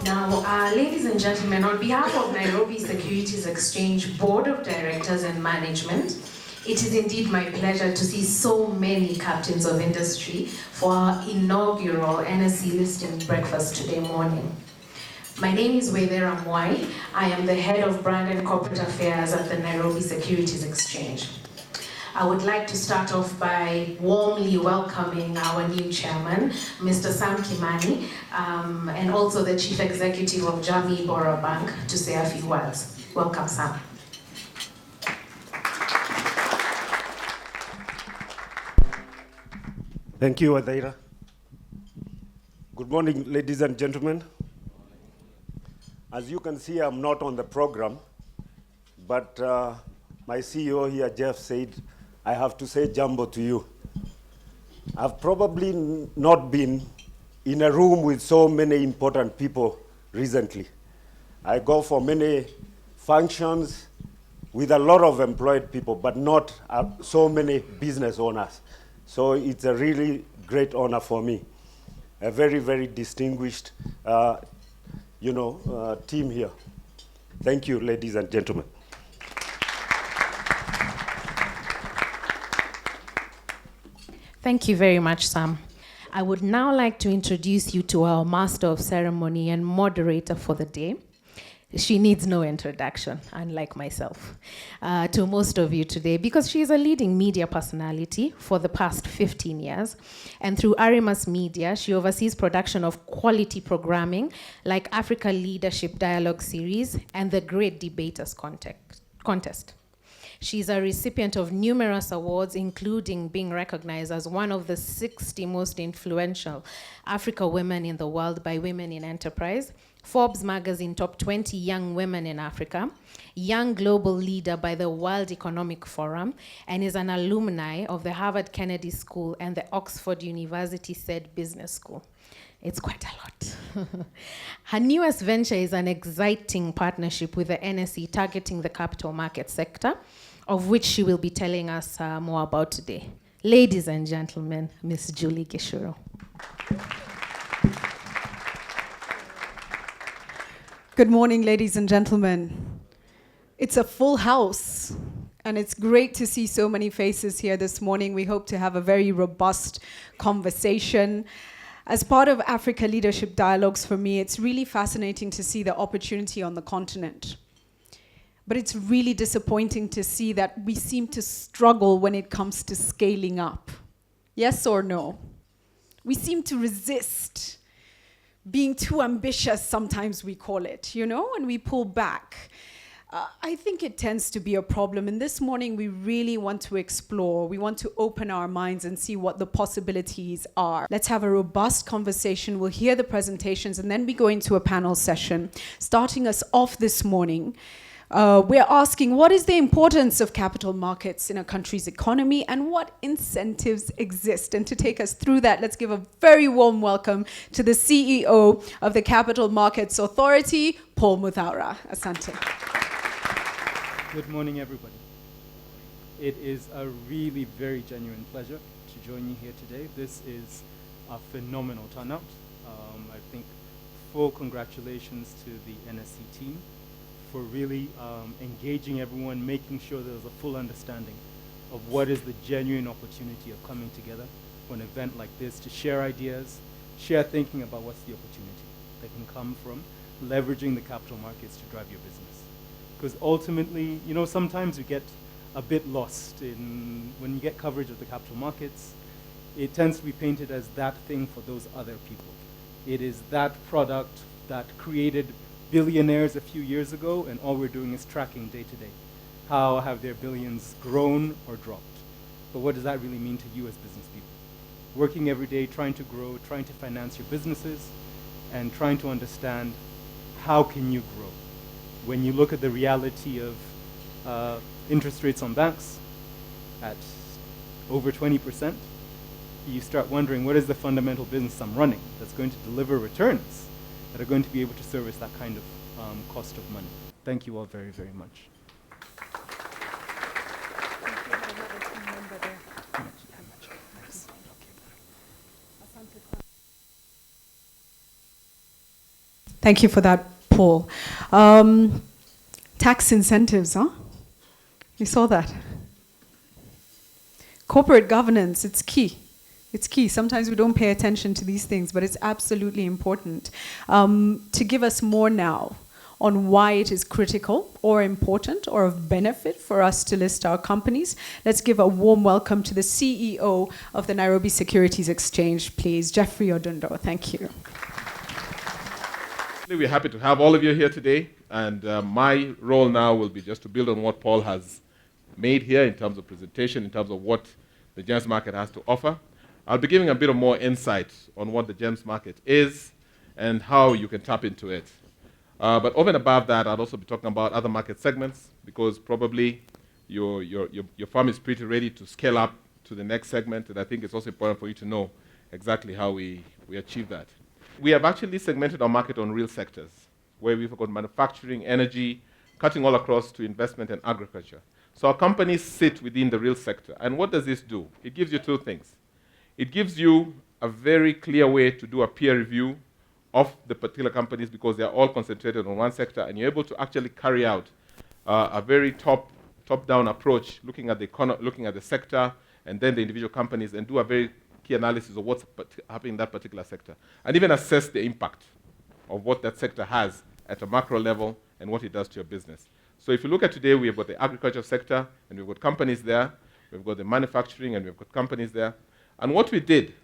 Now, ladies and gentlemen, on behalf of Nairobi Securities Exchange Board of Directors and Management, it is indeed my pleasure to see so many captains of industry for our inaugural NSE listing breakfast today morning. My name is Wedera Mwai. I am the head of brand and corporate affairs at the Nairobi Securities Exchange. I would like to start off by warmly welcoming our new chairman, Mr. Sam Kimani, and also the chief executive of Jamii Bora Bank to say a few words. Welcome, Sam. Thank you, Adaira. Good morning, ladies and gentlemen. As you can see, I'm not on the program, but my CEO here, Jeff, said I have to say jambo to you. I've probably not been in a room with so many important people recently. I go for many functions with a lot of employed people, but not so many business owners. So it's a really great honor for me. A very, very distinguished, team here. Thank you, ladies and gentlemen. Thank you very much, Sam. I would now like to introduce you to our master of ceremony and moderator for the day. She needs no introduction, unlike myself, to most of you today, because she is a leading media personality for the past 15 years. And through Arimas Media, she oversees production of quality programming like Africa Leadership Dialogue Series and the Great Debaters Contest. She's a recipient of numerous awards, including being recognized as one of the 60 most influential Africa women in the world by Women in Enterprise, Forbes magazine top 20 young women in Africa, young global leader by the World Economic Forum, and is an alumni of the Harvard Kennedy School and the Oxford University Said Business School. It's quite a lot. Her newest venture is an exciting partnership with the NSE targeting the capital market sector, of which she will be telling us more about today. Ladies and gentlemen, Ms. Julie Gishuru. Good morning, ladies and gentlemen. It's a full house, and it's great to see so many faces here this morning. We hope to have a very robust conversation. As part of Africa Leadership Dialogues, for me, it's really fascinating to see the opportunity on the continent. But it's really disappointing to see that we seem to struggle when it comes to scaling up. Yes or no? We seem to resist being too ambitious, sometimes we call it, and we pull back. I think it tends to be a problem. And this morning, we really want to explore. We want to open our minds and see what the possibilities are. Let's have a robust conversation. We'll hear the presentations, and then we go into a panel session. Starting us off this morning, we're asking, what is the importance of capital markets in a country's economy and what incentives exist? And to take us through that, let's give a very warm welcome to the CEO of the Capital Markets Authority, Paul Muthaura. Asante. Good morning, everybody. It is a really very genuine pleasure to join you here today. This is a phenomenal turnout. I think full congratulations to the NSE team for really engaging everyone, making sure there's a full understanding of what is the genuine opportunity of coming together for an event like this to share ideas, share thinking about what's the opportunity that can come from leveraging the capital markets to drive your business. Because ultimately, sometimes we get a bit lost in when you get coverage of the capital markets. It tends to be painted as that thing for those other people. It is that product that created billionaires a few years ago, and all we're doing is tracking day to day. How have their billions grown or dropped? But what does that really mean to you as business people? working every day, trying to grow, trying to finance your businesses, and trying to understand how can you grow. When you look at the reality of interest rates on banks at over 20%, you start wondering, what is the fundamental business I'm running that's going to deliver returns that are going to be able to service that kind of cost of money? Thank you all very, very much. Thank you for that, Paul. Tax incentives, huh? You saw that. Corporate governance, it's key. It's key. Sometimes we don't pay attention to these things, but it's absolutely important. To give us more now on why it is critical or important or of benefit for us to list our companies, let's give a warm welcome to the CEO of the Nairobi Securities Exchange, please, Jeffrey Odundo. Thank you. We're happy to have all of you here today, and my role now will be just to build on what Paul has made here in terms of presentation, in terms of what the GEMS market has to offer. I'll be giving a bit of more insight on what the GEMS market is and how you can tap into it. But over and above that, I'll also be talking about other market segments, because probably your firm is pretty ready to scale up to the next segment, and I think it's also important for you to know exactly how we achieve that. We have actually segmented our market on real sectors, where we've got manufacturing, energy, cutting all across to investment and agriculture. So our companies sit within the real sector. And what does this do? It gives you two things. It gives you a very clear way to do a peer review of the particular companies, because they're all concentrated on one sector, and you're able to actually carry out a very top-down approach, looking at the sector and then the individual companies, and do a very key analysis of what's happening in that particular sector, and even assess the impact of what that sector has at a macro level and what it does to your business. So if you look at today, we have got the agriculture sector, and we've got companies there. We've got the manufacturing, and we've got companies there. And what we did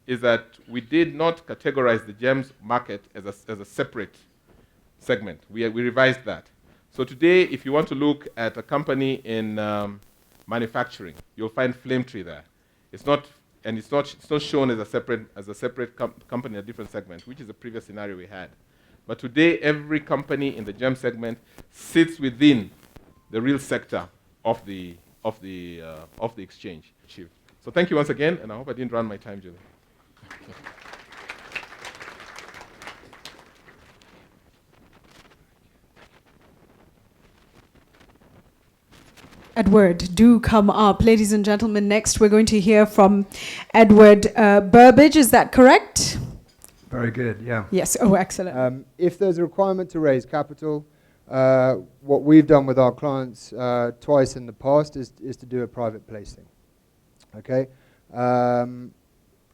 is that we did not categorize the GEMS market as a separate segment. We revised that. So today, if you want to look at a company in manufacturing, you'll find Flametree there. It's not shown as a separate company in a different segment, which is the previous scenario we had. But today, every company in the GEM segment sits within the real sector of the exchange. So thank you once again, and I hope I didn't run my time, Julie. Edward, do come up. Ladies and gentlemen, next we're going to hear from Edward Burbage. Is that correct? Very good, yeah. Yes, oh, excellent. If there's a requirement to raise capital, what we've done with our clients twice in the past is to do a private placing, okay?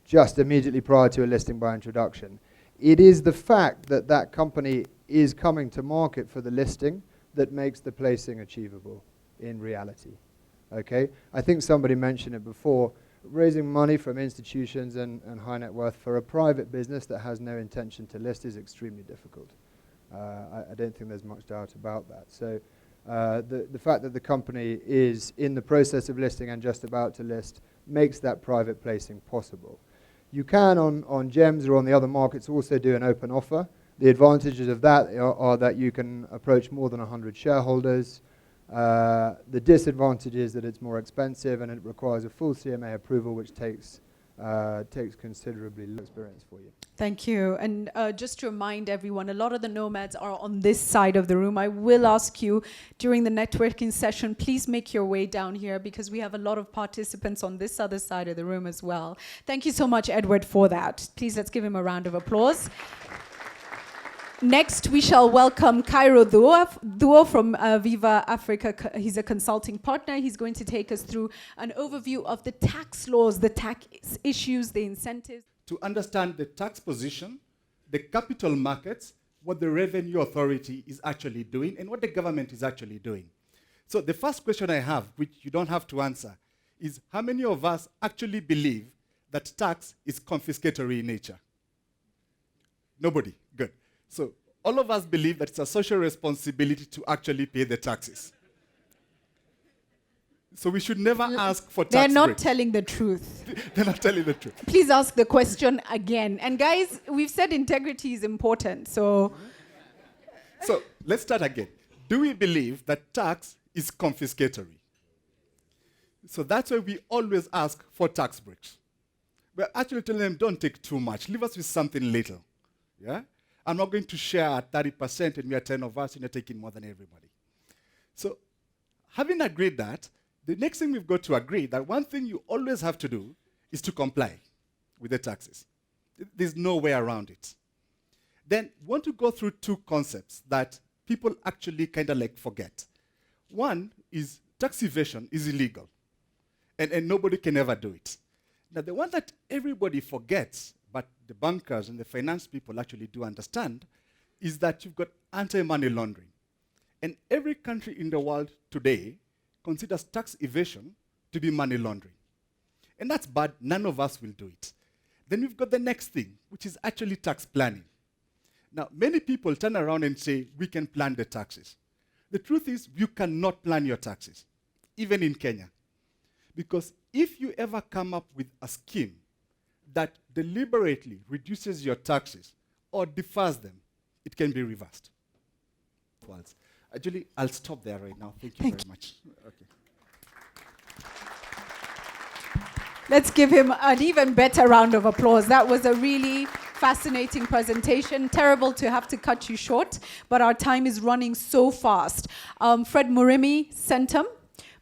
Just immediately prior to a listing by introduction. It is the fact that that company is coming to market for the listing that makes the placing achievable in reality, okay? I think somebody mentioned it before, raising money from institutions and high net worth for a private business that has no intention to list is extremely difficult. I don't think there's much doubt about that. So the fact that the company is in the process of listing and just about to list makes that private placing possible. You can, on GEMS or on the other markets, also do an open offer. The advantages of that are that you can approach more than 100 shareholders. The disadvantage is that it's more expensive and it requires a full CMA approval, which takes considerably less experience for you. Thank you. And just to remind everyone, a lot of the nomads are on this side of the room. I will ask you during the networking session, please make your way down here, because we have a lot of participants on this other side of the room as well. Thank you so much, Edward, for that. Please, let's give him a round of applause. Next, we shall welcome Cairo Duo from Viva Africa. He's a consulting partner. He's going to take us through an overview of the tax laws, the tax issues, the incentives. To understand the tax position, the capital markets, what the revenue authority is actually doing, and what the government is actually doing. So the first question I have, which you don't have to answer, is how many of us actually believe that tax is confiscatory in nature? Nobody. Good. So all of us believe that it's a social responsibility to actually pay the taxes. So we should never ask for They're tax not breaks. telling the truth. They're not telling the truth. Please ask the question again. And guys, we've said integrity is important. So So let's start again. Do we believe that tax is confiscatory? So that's why we always ask for tax breaks. We're actually telling them, don't take too much. Leave us with something little. Yeah? I'm not going to share at 30% and we are 10 of us and you're taking more than everybody. So having agreed that, the next thing we've got to agree that one thing you always have to do is to comply with the taxes. There's no way around it. Then we want to go through two concepts that people actually kind of like forget. One is tax evasion is illegal, and nobody can ever do it. Now, the one that everybody forgets, but the bankers and the finance people actually do understand, is that you've got anti-money laundering. And every country in the world today considers tax evasion to be money laundering. And that's bad. None of us will do it. Then we've got the next thing, which is actually tax planning. Now, many people turn around and say, we can plan the taxes. The truth is, you cannot plan your taxes, even in Kenya. Because if you ever come up with a scheme that deliberately reduces your taxes or defers them, it can be reversed. Actually, I'll stop there right now. Thank you very much. Okay. let's give him an even better round of applause. That was a really fascinating presentation. Terrible to have to cut you short, but our time is running so fast. Fred Murimi, Centum,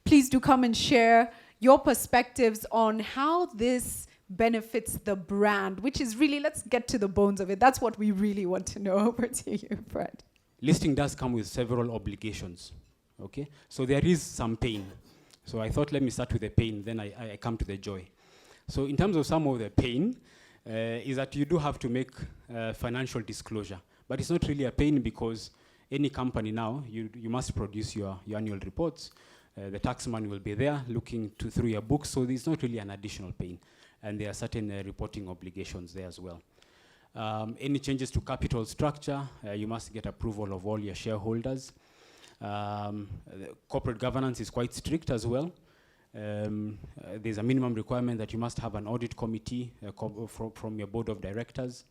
please do come and share your perspectives on how this benefits the brand, which is really, let's get to the bones of it. That's what we really want to know. Over to you, Fred. Listing does come with several obligations, okay? So there is some pain. So I thought, let me start with the pain, then I come to the joy. So in terms of some of the pain, is that you do have to make financial disclosure. But it's not really a pain because any company now, you must produce your annual reports. The taxman will be there looking through your books, so it's not really an additional pain. And there are certain reporting obligations there as well. Any changes to capital structure, you must get approval of all your shareholders. Corporate governance is quite strict as well. There's a minimum requirement that you must have an audit committee from your board of directors.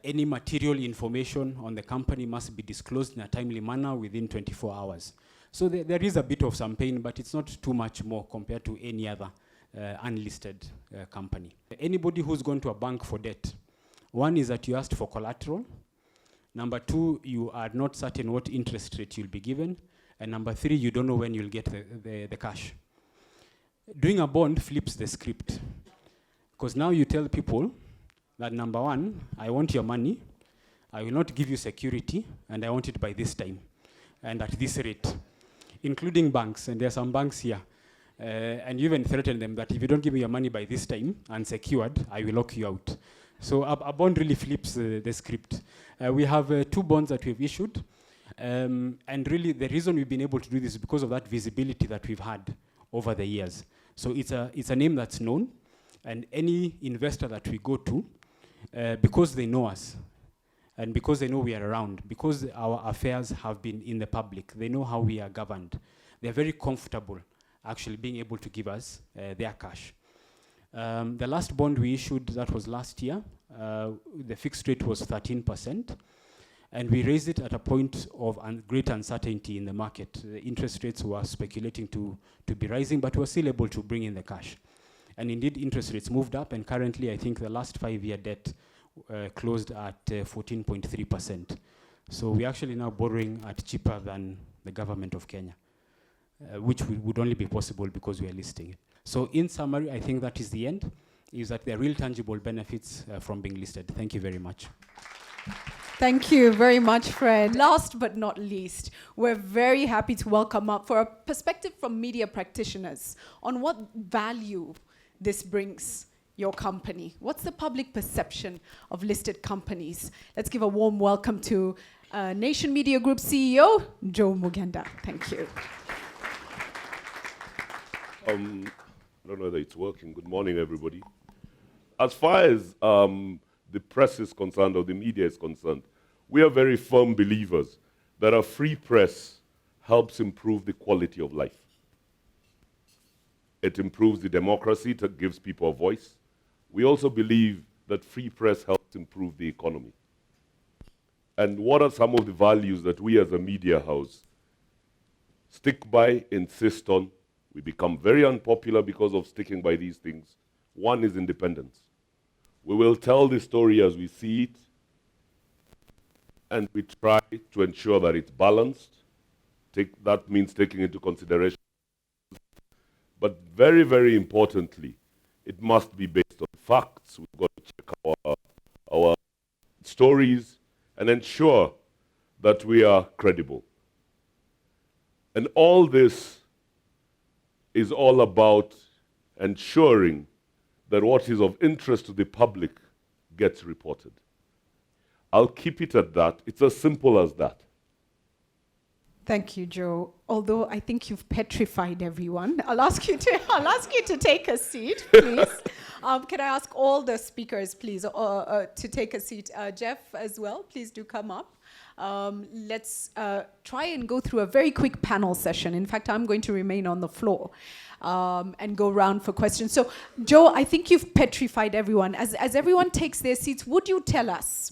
Any material information on the company must be disclosed in a timely manner within 24 hours. So there is a bit of some pain, but it's not too much more compared to any other unlisted company. Anybody who's gone to a bank for debt, one is that you asked for collateral. Number two, you are not certain what interest rate you'll be given. And number three, you don't know when you'll get the cash. Doing a bond flips the script. Because now you tell people that number one, I want your money, I will not give you security, and I want it by this time, and at this rate, including banks, and there are some banks here. And you even threaten them that if you don't give me your money by this time, unsecured, I will lock you out. So a bond really flips the script. We have 2 bonds that we've issued. And really, the reason we've been able to do this is because of that visibility that we've had over the years. So it's a name that's known. And any investor that we go to, because they know us, and because they know we are around, because our affairs have been in the public, they know how we are governed, they're very comfortable actually being able to give us their cash. The last bond we issued, that was last year, the fixed rate was 13%, and we raised it at a point of great uncertainty in the market. The interest rates were speculating to be rising, but we were still able to bring in the cash. And indeed, interest rates moved up, and currently, I think the last 5-year debt closed at 14.3%. So we're actually now borrowing at cheaper than the government of Kenya, which would only be possible because we are listing it. So in summary, I think that is the end, is that there are real tangible benefits from being listed. Thank you very much. Thank you very much, Fred. Last but not least, we're very happy to welcome up for a perspective from media practitioners on what value this brings your company. What's the public perception of listed companies? Let's give a warm welcome to Nation Media Group CEO, Joe Mugenda. Thank you. I don't know whether it's working. Good morning, everybody. As far as the press is concerned, or the media is concerned, we are very firm believers that a free press helps improve the quality of life. it improves the democracy, it gives people a voice. We also believe that free press helps improve the economy. And what are some of the values that we as a media house stick by, insist on? We become very unpopular because of sticking by these things. One is independence. We will tell the story as we see it, and we try to ensure that it's balanced. That means taking into consideration. But very, very importantly, it must be based on facts. We've got to check our stories and ensure that we are credible. And all this is all about ensuring that what is of interest to the public gets reported. I'll keep it at that. It's as simple as that. Thank you, Joe. Although I think you've petrified everyone. I'll ask you to take a seat, please. Can I ask all the speakers, please, to take a seat? Jeff as well, please do come up. Let's try and go through a very quick panel session. In fact, I'm going to remain on the floor and go round for questions. So, Joe, I think you've petrified everyone. As everyone takes their seats, would you tell us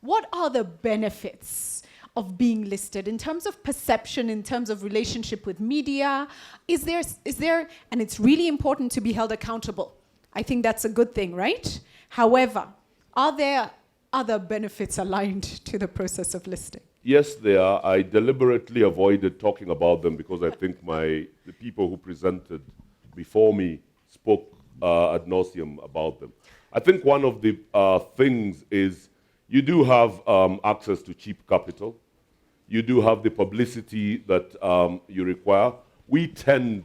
what are the benefits of being listed in terms of perception, in terms of relationship with media? Is there, and it's really important to be held accountable. I think that's a good thing, right? However, are there other benefits aligned to the process of listing? Yes, there are. I deliberately avoided talking about them because I think the people who presented before me spoke ad nauseum about them. I think one of the things is you do have access to cheap capital. You do have the publicity that you require. We tend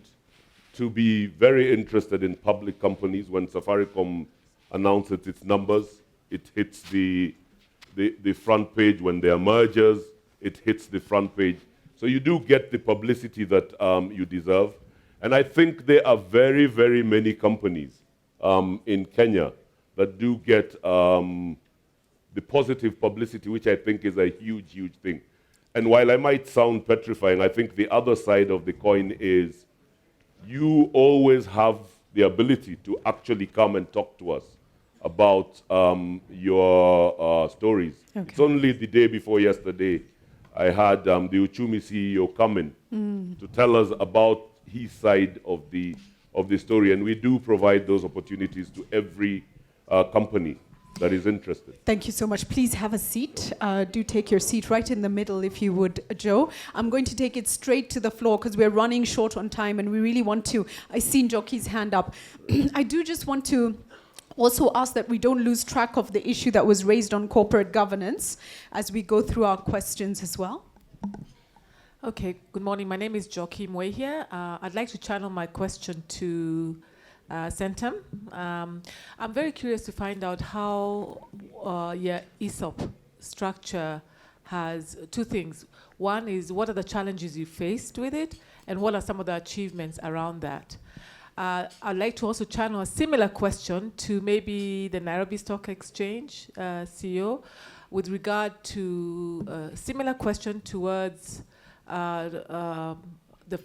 to be very interested in public companies. When Safaricom announces its numbers, it hits the front page. When there are mergers, it hits the front page. So you do get the publicity that you deserve. And I think there are very, very many companies in Kenya that do get the positive publicity, which I think is a huge, huge thing. And while I might sound petrifying, I think the other side of the coin is you always have the ability to actually come and talk to us about your stories. Okay. It's only the day before yesterday I had the Uchumi CEO come in to tell us about his side of the story, and we do provide those opportunities to every company that is interested. Thank you so much. Please have a seat. Do take your seat right in the middle, if you would, Joe. I'm going to take it straight to the floor because we're running short on time and we really want to. I seen Joki's hand up. I do just want to also ask that we don't lose track of the issue that was raised on corporate governance as we go through our questions as well. Okay, good morning. My name is Joki Mwe here. I'd like to channel my question to Centum. I'm very curious to find out how your ESOP structure has two things. One is, what are the challenges you faced with it, and what are some of the achievements around that? I'd like to also channel a similar question to maybe the Nairobi Stock Exchange CEO with regard to a similar question towards the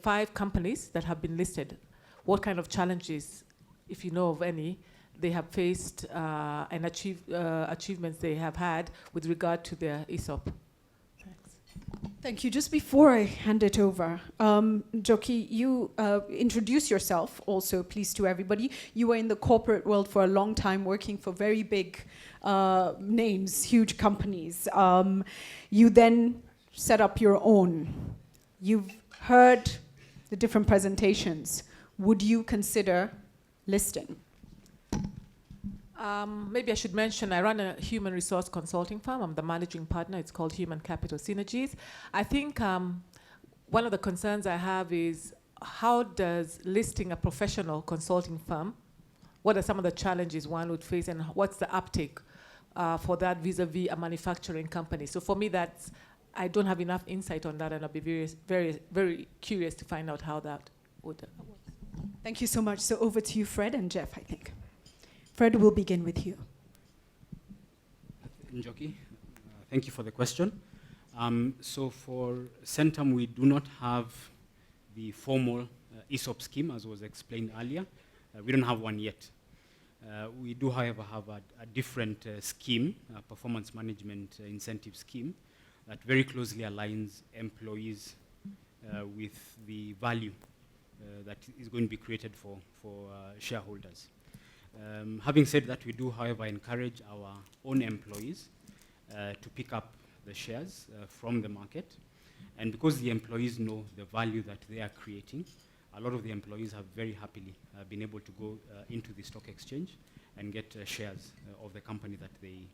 5 companies that have been listed. What kind of challenges, if you know of any, they have faced and achievements they have had with regard to their ESOP? Thanks. Thank you. Just before I hand it over, Joki, you introduce yourself also, please, to everybody. You were in the corporate world for a long time, working for very big names, huge companies. You then set up your own. You've heard the different presentations. Would you consider listing? Maybe I should mention I run a human resource consulting firm. I'm the managing partner. It's called Human Capital Synergies. I think one of the concerns I have is, how does listing a professional consulting firm, what are some of the challenges one would face, and what's the uptake for that vis-a-vis a manufacturing company? So for me, I don't have enough insight on that, and I'll be very, very, very curious to find out how that would work. Thank you so much. So over to you, Fred and Jeff, I think. Fred, we'll begin with you. Njoki, thank you for the question. So for Centum, we do not have the formal ESOP scheme, as was explained earlier. We don't have one yet. We do, however, have a different scheme, a performance management incentive scheme, that very closely aligns employees with the value that is going to be created for shareholders. Having said that, we do, however, encourage our own employees to pick up the shares from the market. And because the employees know the value that they are creating, a lot of the employees have very happily been able to go into the stock exchange and get shares of the company that they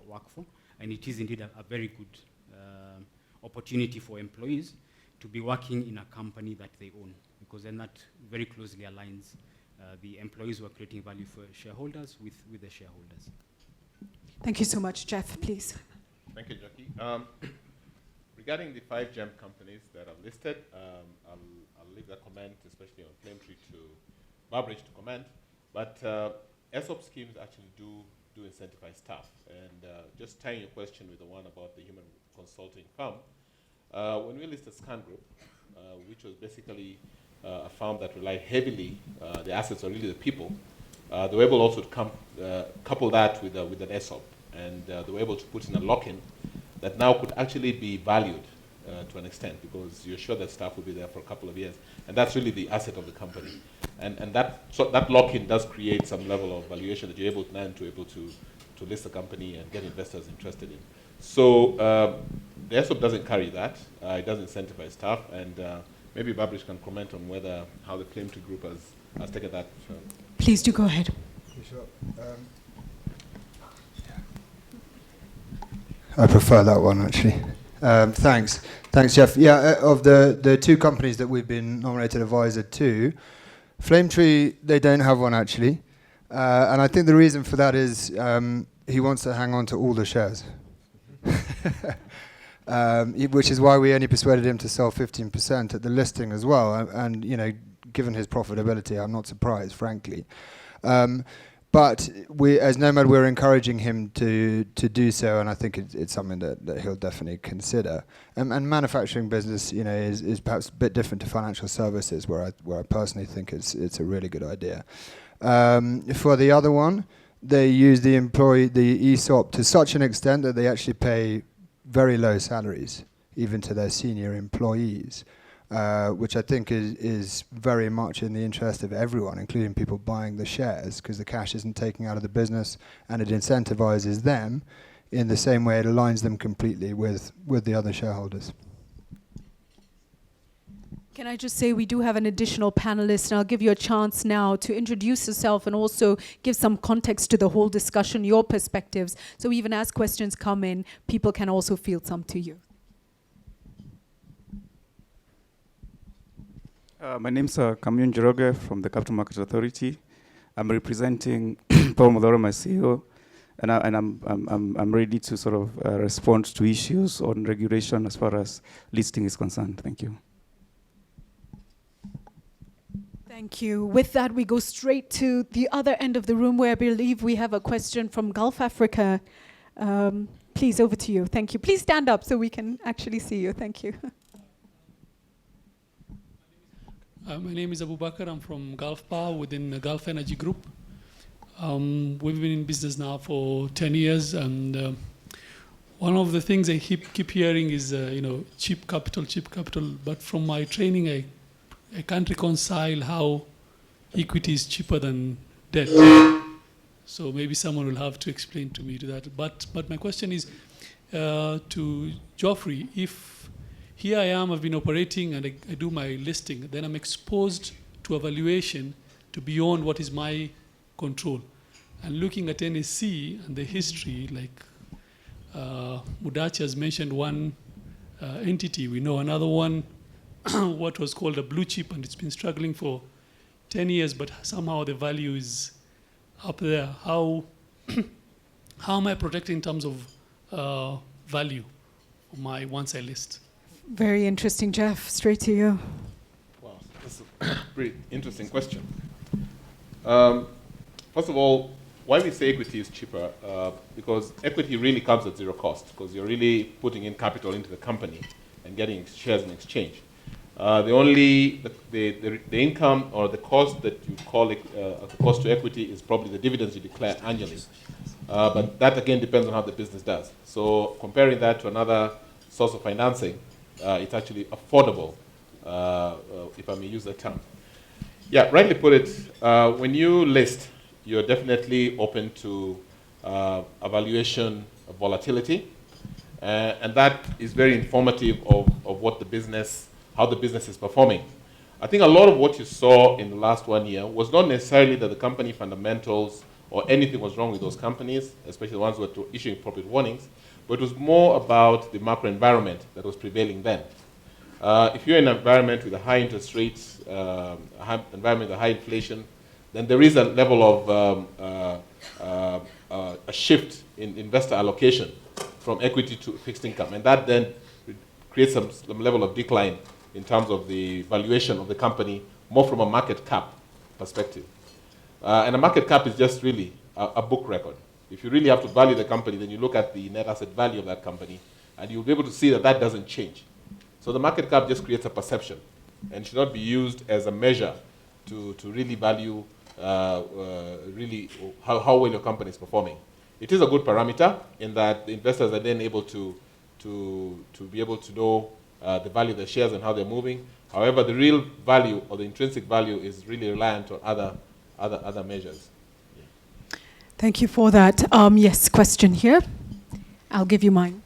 work for. And it is indeed a very good opportunity for employees to be working in a company that they own, because then that very closely aligns the employees who are creating value for shareholders with the shareholders. Thank you so much. Jeff, please. Thank you, Jackie. Regarding the 5 GEM companies that are listed, I'll leave that comment, especially on Claimtree, to Barbridge to comment. But ESOP schemes actually do incentivize staff. And just tying your question with the one about the human consulting firm, when we listed Scan Group, which was basically a firm that relied heavily, the assets are really the people, they were able also to couple that with an ESOP. And they were able to put in a lock-in that now could actually be valued to an extent, because you're sure that staff will be there for a couple of years. And that's really the asset of the company. And that lock-in does create some level of valuation that you're able to list the company and get investors interested in. So the ESOP doesn't carry that. It does incentivize staff. And maybe Barbridge can comment on how the Claimtree Group has taken that. Please do go ahead. Sure. I prefer that one, actually. Thanks, Jeff. Yeah, of the 2 companies that we've been nominated advisor to, Flametree, they don't have one, actually. And I think the reason for that is he wants to hang on to all the shares. Which is why we only persuaded him to sell 15% at the listing as well. And given his profitability, I'm not surprised, frankly. But as Nomad, we're encouraging him to do so, and I think it's something that he'll definitely consider. And manufacturing business, is perhaps a bit different to financial services, where I personally think it's a really good idea. For the other one, they use the ESOP to such an extent that they actually pay very low salaries, even to their senior employees. Which I think is very much in the interest of everyone, including people buying the shares, because the cash isn't taken out of the business, and it incentivizes them in the same way it aligns them completely with the other shareholders. Can I just say we do have an additional panelist, and I'll give you a chance now to introduce yourself and also give some context to the whole discussion, your perspectives. So even as questions come in, people can also field some to you. My name's Kamyun Njoroge from the Capital Markets Authority. I'm representing Paul Modoro, my CEO, and I'm ready to sort of respond to issues on regulation as far as listing is concerned. Thank you. Thank you. With that, we go straight to the other end of the room, where I believe we have a question from Gulf Africa. Please, over to you. Thank you. Please stand up so we can actually see you. Thank you. My name is Abu Bakr. I'm from Gulf Power within the Gulf Energy Group. We've been in business now for 10 years, and one of the things I keep hearing is, cheap capital. But from my training, I can't reconcile how equity is cheaper than debt. So maybe someone will have to explain to me that. But my question is to Geoffrey, if here I am, I've been operating and I do my listing, then I'm exposed to a valuation to beyond what is my control. And looking at NSE and the history, like Mudachi has mentioned one entity, we know another one, what was called a blue chip, and it's been struggling for 10 years, but somehow the value is up there. How am I protected in terms of value once I list? Very interesting, Jeff. Straight to you. Wow, that's a pretty interesting question. First of all, why we say equity is cheaper? Because equity really comes at zero cost, because you're really putting in capital into the company and getting shares in exchange. The income or the cost that you call it, the cost to equity is probably the dividends you declare annually. But that again depends on how the business does. So comparing that to another source of financing, it's actually affordable, if I may use that term. Yeah, rightly put it, when you list, you're definitely open to evaluation of volatility. And that is very informative of what the business, how the business is performing. I think a lot of what you saw in the last 1 year was not necessarily that the company fundamentals or anything was wrong with those companies, especially the ones who were issuing profit warnings, but it was more about the macro environment that was prevailing then. If you're in an environment with a high interest rates, environment with high inflation, then there is a level of a shift in investor allocation from equity to fixed income, and that then creates some level of decline in terms of the valuation of the company, more from a market cap perspective. And a market cap is just really a book record. If you really have to value the company, then you look at the net asset value of that company, and you'll be able to see that that doesn't change. So the market cap just creates a perception, and should not be used as a measure to really value really how well your company is performing. It is a good parameter in that the investors are then able to be able to know the value of the shares and how they're moving. However, the real value or the intrinsic value is really reliant on other measures. Yeah. Thank you for that. Yes, question here. I'll give you mine.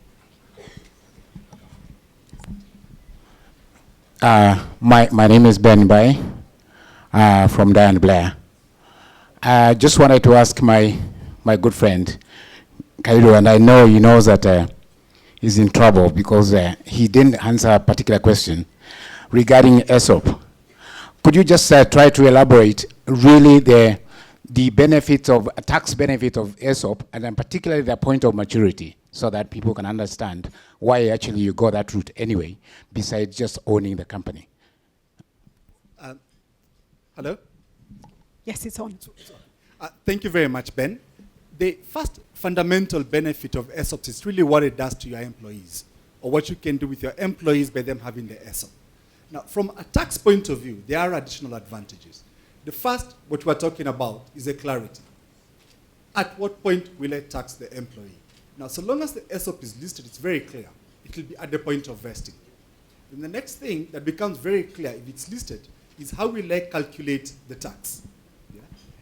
My name is Ben Bai from Diane Blair. I just wanted to ask my good friend, Cairo, and I know he knows that he's in trouble because he didn't answer a particular question regarding ESOP. Could you just try to elaborate really the benefits of, tax benefit of ESOP, and then particularly the point of maturity, so that people can understand why actually you go that route anyway, besides just owning the company? Hello? Yes, it's on. Thank you very much, Ben. The first fundamental benefit of ESOPs is really what it does to your employees, or what you can do with your employees by them having the ESOP. Now, from a tax point of view, there are additional advantages. The first, what we're talking about, is a clarity. At what point will I tax the employee? Now, so long as the ESOP is listed, it's very clear. It will be at the point of vesting. And the next thing that becomes very clear, if it's listed, is how will I calculate the tax? Yeah?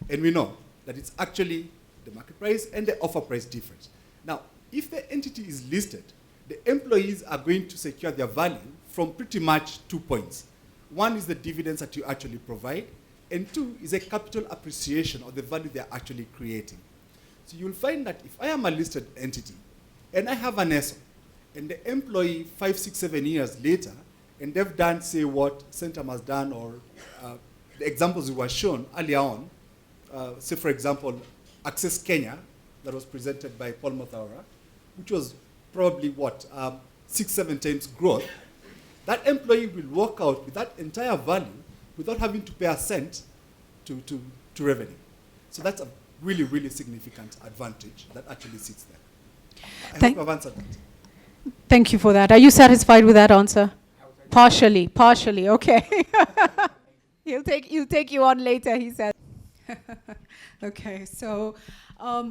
And we know that it's actually the market price and the offer price difference. Now, if the entity is listed, the employees are going to secure their value from pretty much 2 points. One is the dividends that you actually provide, and two is a capital appreciation of the value they're actually creating. So you'll find that if I am a listed entity and I have an ESOP, and the employee 5, 6, 7 years later, and they've done, say, what Centum has done, or the examples we were shown earlier on, say, for example, Access Kenya, that was presented by Paul Mathaura, which was probably, 6, 7 times growth, that employee will walk out with that entire value without having to pay a cent to revenue. So that's a really, really significant advantage that actually sits there. I hope I've answered that. Thank you for that. Are you satisfied with that answer? Partially, okay. He'll take you on later, he said. Okay, so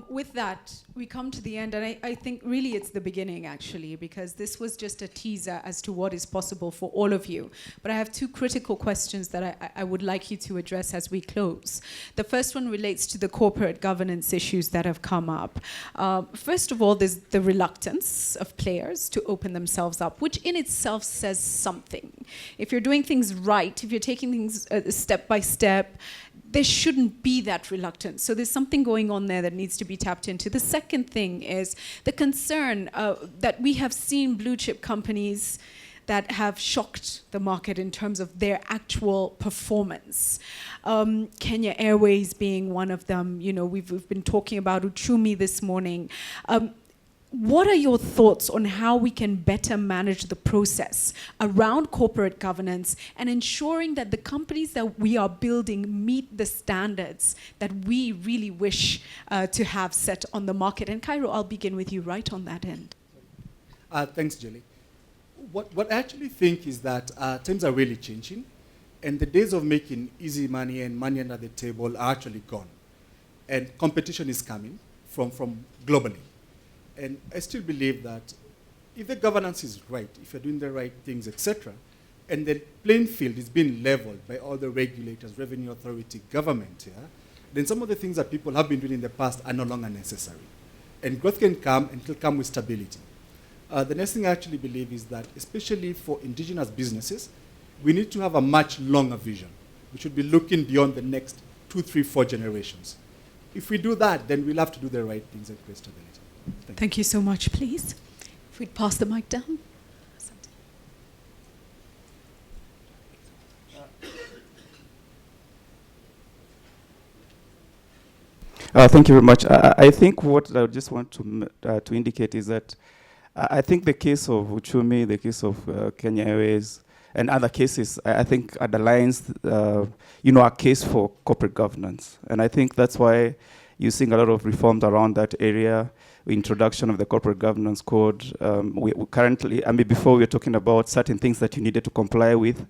with that, we come to the end, and I think really it's the beginning, actually, because this was just a teaser as to what is possible for all of you. But I have two critical questions that I would like you to address as we close. The first one relates to the corporate governance issues that have come up. First of all, there's the reluctance of players to open themselves up, which in itself says something. If you're doing things right, if you're taking things step by step, there shouldn't be that reluctance. So there's something going on there that needs to be tapped into. The second thing is the concern that we have seen blue chip companies that have shocked the market in terms of their actual performance. Kenya Airways being one of them. You know, we've been talking about Uchumi this morning. What are your thoughts on how we can better manage the process around corporate governance and ensuring that the companies that we are building meet the standards that we really wish to have set on the market? And Cairo, I'll begin with you right on that end. Thanks, Julie. what I actually think is that times are really changing, and the days of making easy money and money under the table are actually gone. And competition is coming from globally. And I still believe that if the governance is right, if you're doing the right things, etc., and the playing field is being leveled by all the regulators, revenue authority, government, yeah, then some of the things that people have been doing in the past are no longer necessary. And growth can come, and it will come with stability. The next thing I actually believe is that, especially for indigenous businesses, we need to have a much longer vision. We should be looking beyond the next 2, 3, 4 generations. If we do that, then we'll have to do the right things and create stability. Thank you so much, please. If we'd pass the mic down. Thank you very much. I think what I just want to indicate is that I think the case of Uchumi, the case of Kenya Airways, and other cases, I think underlines, a case for corporate governance. And I think that's why you're seeing a lot of reforms around that area, introduction of the corporate governance code. We currently, before we were talking about certain things that you needed to comply with.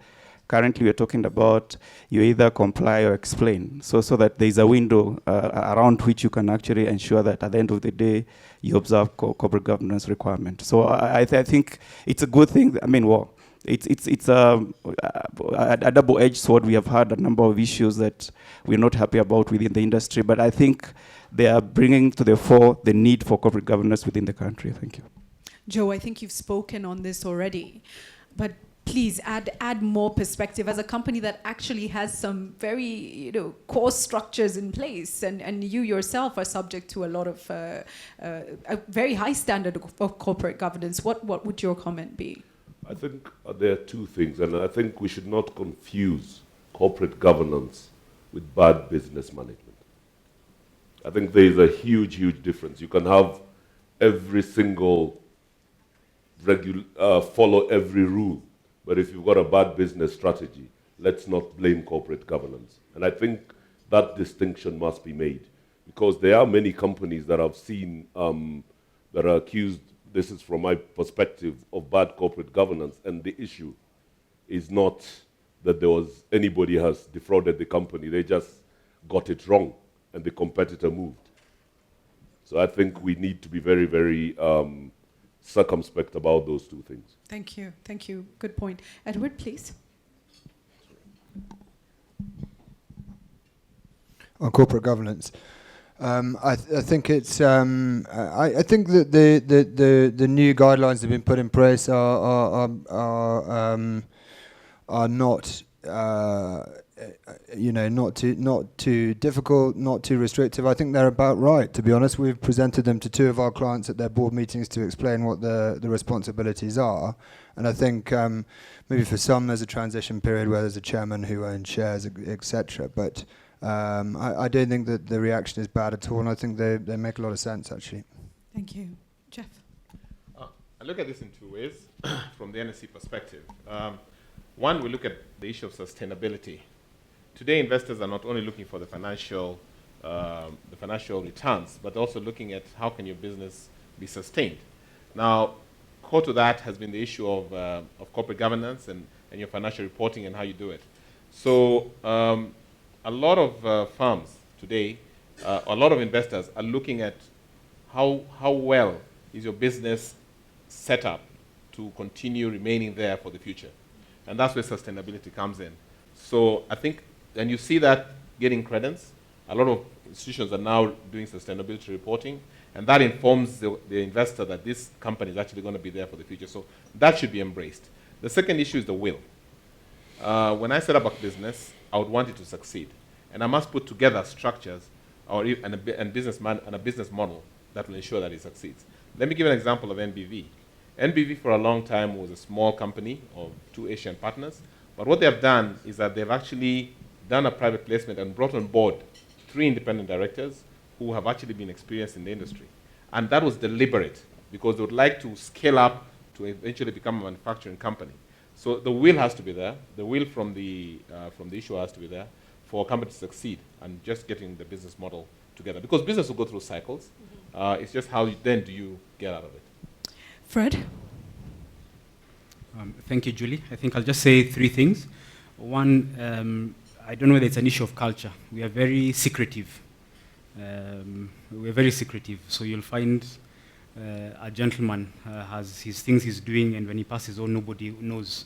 Currently, we're talking about you either comply or explain, so that there's a window around which you can actually ensure that at the end of the day, you observe corporate governance requirement. So I think it's a good thing. It's a double-edged sword. We have had a number of issues that we're not happy about within the industry, but I think they are bringing to the fore the need for corporate governance within the country. Thank you. Joe, I think you've spoken on this already, but please add more perspective as a company that actually has some very core structures in place, and you yourself are subject to a lot of a very high standard of corporate governance. What would your comment be? I think there are two things, and I think we should not confuse corporate governance with bad business management. I think there is a huge difference. You can have every single follow every rule, but if you've got a bad business strategy, let's not blame corporate governance. And I think that distinction must be made, because there are many companies that I've seen that are accused, this is from my perspective, of bad corporate governance, and the issue is not that anybody has defrauded the company, they just got it wrong and the competitor moved. So I think we need to be very, very circumspect about those two things. Thank you. Good point. Edward, please. On corporate governance, I think it's. I think that the new guidelines that have been put in place are not. Not too difficult, not too restrictive. I think they're about right, to be honest. We've presented them to 2 of our clients at their board meetings to explain what the responsibilities are. And I think maybe for some there's a transition period where there's a chairman who owns shares, etc. But I don't think that the reaction is bad at all, and I think they make a lot of sense, actually. Thank you. Jeff? I look at this in 2 ways from the NSE perspective. One, we look at the issue of sustainability. Today, investors are not only looking for the financial returns, but also looking at how can your business be sustained. Now, core to that has been the issue of corporate governance and your financial reporting and how you do it. So a lot of firms today, a lot of investors are looking at how well is your business set up to continue remaining there for the future. And that's where sustainability comes in. So I think, and you see that getting credence. A lot of institutions are now doing sustainability reporting, and that informs the investor that this company is actually going to be there for the future. So that should be embraced. The second issue is the will. When I set up a business, I would want it to succeed. And I must put together structures and a business model that will ensure that it succeeds. Let me give an example of NBV. NBV for a long time was a small company of 2 Asian partners, but what they have done is that they've actually done a private placement and brought on board 3 independent directors who have actually been experienced in the industry. And that was deliberate, because they would like to scale up to eventually become a manufacturing company. So the will has to be there, the will from the issuer has to be there for a company to succeed, and just getting the business model together. Because business will go through cycles. It's just how then do you get out of it. Fred? Thank you, Julie. I think I'll just say three things. One, I don't know whether it's an issue of culture. We are very secretive. We're very secretive. So you'll find a gentleman has his things he's doing, and when he passes on, nobody knows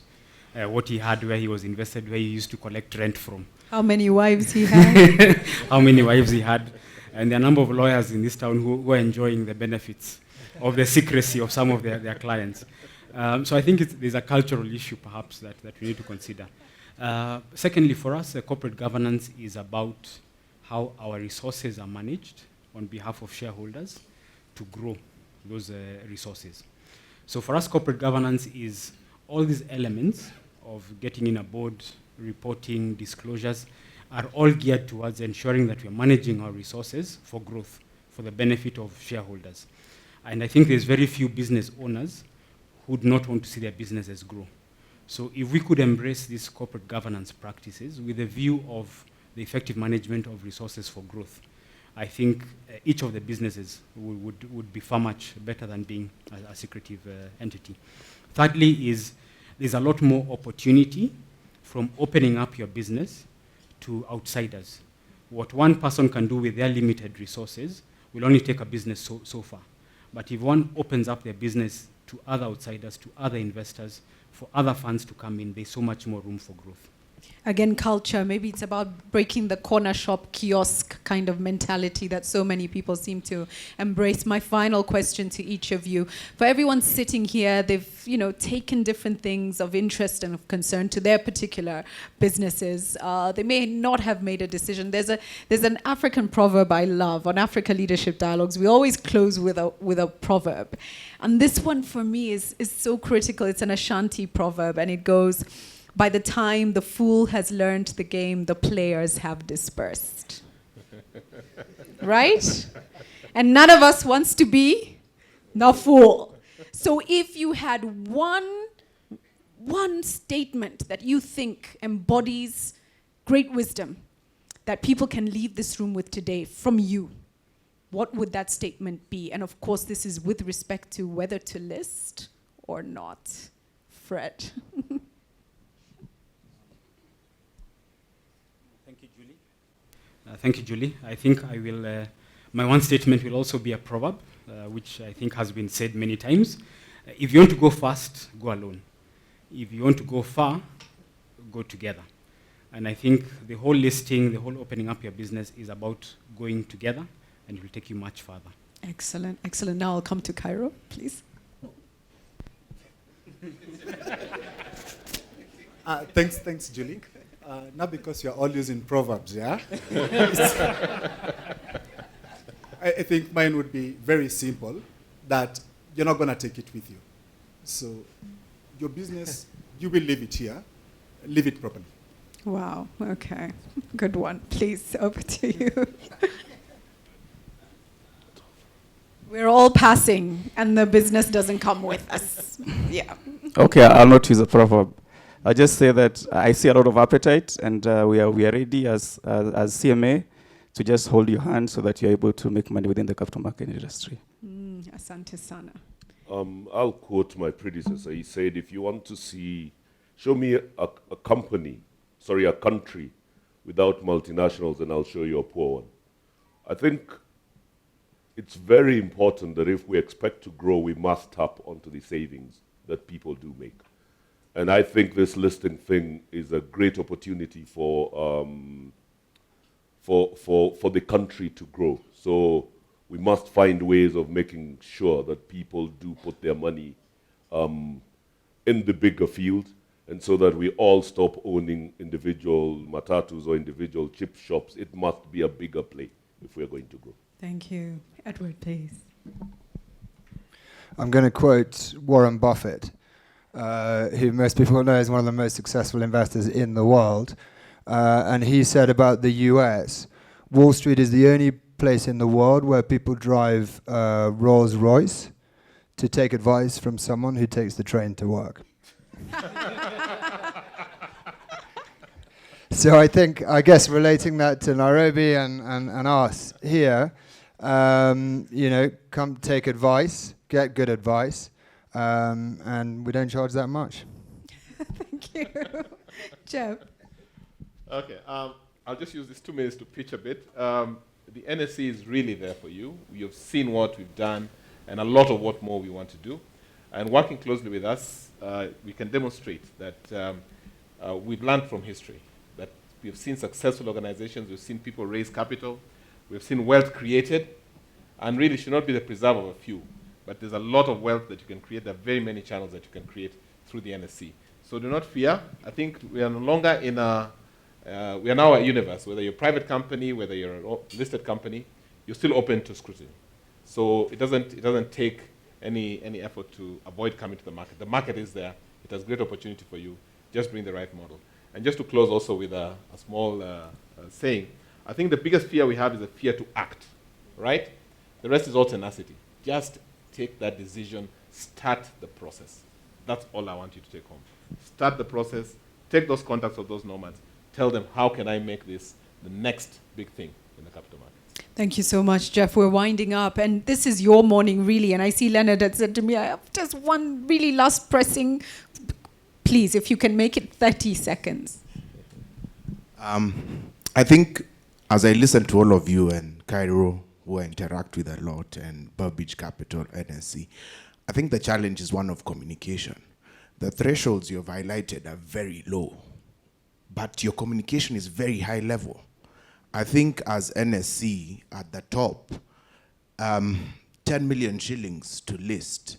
what he had, where he was invested, where he used to collect rent from. How many wives he had? How many wives he had. And there are a number of lawyers in this town who are enjoying the benefits of the secrecy of some of their clients. So I think there's a cultural issue, perhaps, that we need to consider. Secondly, for us, corporate governance is about how our resources are managed on behalf of shareholders to grow those resources. So for us, corporate governance is all these elements of getting in a board, reporting, disclosures, are all geared towards ensuring that we're managing our resources for growth, for the benefit of shareholders. And I think there's very few business owners who would not want to see their businesses grow. So if we could embrace these corporate governance practices with a view of the effective management of resources for growth, I think each of the businesses would be far much better than being a secretive entity. Thirdly is there's a lot more opportunity from opening up your business to outsiders. What one person can do with their limited resources will only take a business so far. But if one opens up their business to other outsiders, to other investors, for other funds to come in, there's so much more room for growth. Again, culture. Maybe it's about breaking the corner shop kiosk kind of mentality that so many people seem to embrace. My final question to each of you. For everyone sitting here, they've taken different things of interest and of concern to their particular businesses. They may not have made a decision. There's an African proverb I love on Africa Leadership Dialogues. We always close with a proverb. And this one for me is so critical. It's an Ashanti proverb, and it goes, "By the time the fool has learned the game, the players have dispersed." Right? And none of us wants to be the fool. So if you had one statement that you think embodies great wisdom that people can leave this room with today from you, what would that statement be? And of course, this is with respect to whether to list or not. Fred. Thank you, Julie. I think I will, my one statement will also be a proverb, which I think has been said many times. If you want to go fast, go alone. If you want to go far, go together. And I think the whole listing, the whole opening up your business is about going together, and it will take you much further. Excellent, excellent. Now I'll come to Cairo, please. Thanks, Julie. Not because you're all using proverbs, yeah? I think mine would be very simple, that you're not going to take it with you. So your business, you will leave it here, leave it properly. Wow, okay. Good one. Please, over to you. We're all passing, and the business doesn't come with us. Yeah. Okay, I'll not use a proverb. I'll just say that I see a lot of appetite, and we are ready as CMA to just hold your hand so that you're able to make money within the capital market industry. Asante sana. I'll quote my predecessor. He said, if you want to show me a country without multinationals, and I'll show you a poor one. I think it's very important that if we expect to grow, we must tap onto the savings that people do make. And I think this listing thing is a great opportunity for the country to grow. So we must find ways of making sure that people do put their money in the bigger field, and so that we all stop owning individual matatus or individual chip shops. It must be a bigger play if we're going to grow. Thank you. Edward, please. I'm going to quote Warren Buffett, who most people know is one of the most successful investors in the world. And he said about the US, Wall Street is the only place in the world where people drive Rolls Royce to take advice from someone who takes the train to work. So I guess relating that to Nairobi and us here, come take advice, get good advice, and we don't charge that much. Thank you. Jeff. Okay, I'll just use these 2 minutes to pitch a bit. The NSE is really there for you. You've seen what we've done and a lot of what more we want to do. And working closely with us, we can demonstrate that we've learned from history, that we've seen successful organizations, we've seen people raise capital, we've seen wealth created, and really should not be the preserve of a few. But there's a lot of wealth that you can create. There are very many channels that you can create through the NSE. So do not fear. I think we are no longer in we are now a universe. Whether you're a private company, whether you're a listed company, you're still open to scrutiny. So it doesn't take any effort to avoid coming to the market. The market is there. It has great opportunity for you. Just bring the right model. And just to close also with a small saying, I think the biggest fear we have is the fear to act, right? The rest is all tenacity. Just take that decision, start the process. That's all I want you to take home. Start the process, take those contacts of those nomads, tell them, how can I make this the next big thing in the capital market? Thank you so much, Jeff. We're winding up, and this is your morning, really. And I see Leonard had said to me, I have just one really last pressing. Please, if you can make it 30 seconds. I think as I listen to all of you and Cairo, who I interact with a lot, and Burbage Capital, NSE, I think the challenge is one of communication. The thresholds you've highlighted are very low, but your communication is very high level. I think as NSE at the top, 10 million shillings to list,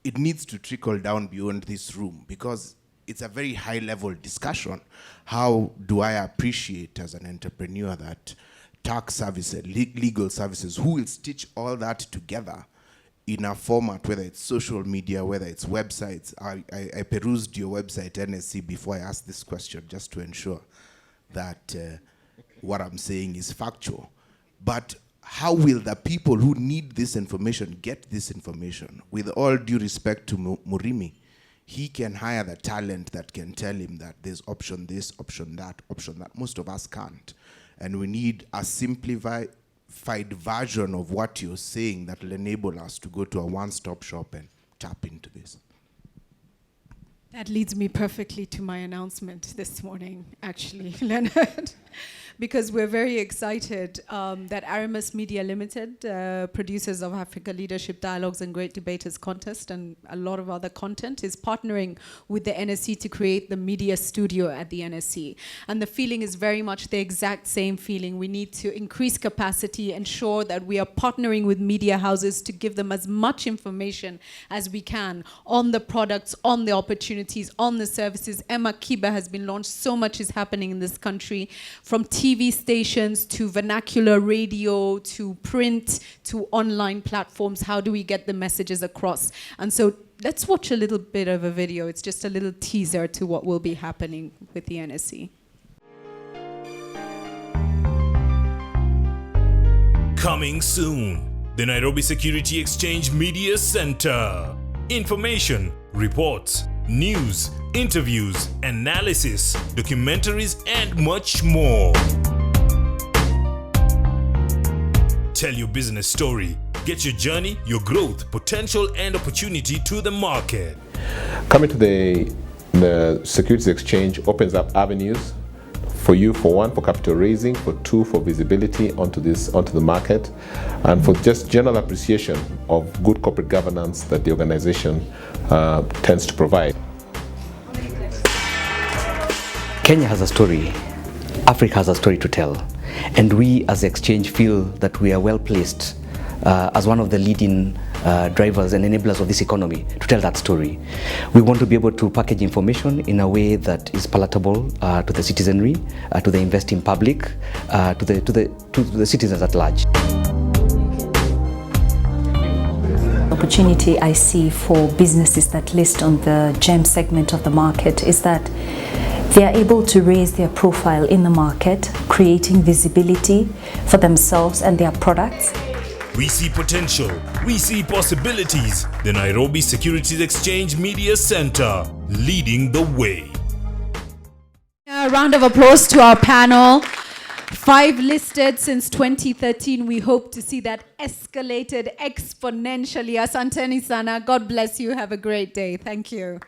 it needs to trickle down beyond this room because it's a very high level discussion. How do I appreciate as an entrepreneur that tax services, legal services, who will stitch all that together in a format, whether it's social media, whether it's websites. I perused your website, NSE, before I asked this question, just to ensure that what I'm saying is factual. But how will the people who need this information get this information? With all due respect to Murimi, he can hire the talent that can tell him that there's option this, option that, option that. Most of us can't. And we need a simplified version of what you're saying that will enable us to go to a one-stop shop and tap into this. That leads me perfectly to my announcement this morning, actually, Leonard. Because we're very excited that Aramis Media Limited, producers of Africa Leadership Dialogues and Great Debaters Contest and a lot of other content, is partnering with the NSE to create the media studio at the NSE. And the feeling is very much the exact same feeling. We need to increase capacity, ensure that we are partnering with media houses to give them as much information as we can on the products, on the opportunities, on the services. Emma Kiba has been launched. So much is happening in this country, from TV stations to vernacular radio to print to online platforms. How do we get the messages across? And so let's watch a little bit of a video. It's just a little teaser to what will be happening with the NSE. Coming soon, the Nairobi Security Exchange Media Center. Information, reports, news, interviews, analysis, documentaries, and much more. Tell your business story. Get your journey, your growth, potential, and opportunity to the market. Coming to the Securities Exchange opens up avenues for you, for one, for capital raising, for two, for visibility onto the market, and for just general appreciation of good corporate governance that the organization tends to provide. Kenya has a story, Africa has a story to tell, and we as the exchange feel that we are well placed as one of the leading drivers and enablers of this economy to tell that story. We want to be able to package information in a way that is palatable to the citizenry, to the investing public, to the citizens at large. Opportunity I see for businesses that list on the GEM segment of the market is that they are able to raise their profile in the market, creating visibility for themselves and their products. We see potential, we see possibilities. The Nairobi Securities Exchange Media Center, leading the way. A round of applause to our panel. 5 listed since 2013. We hope to see that escalated exponentially. Asanteni sana. God bless you. Have a great day. Thank you.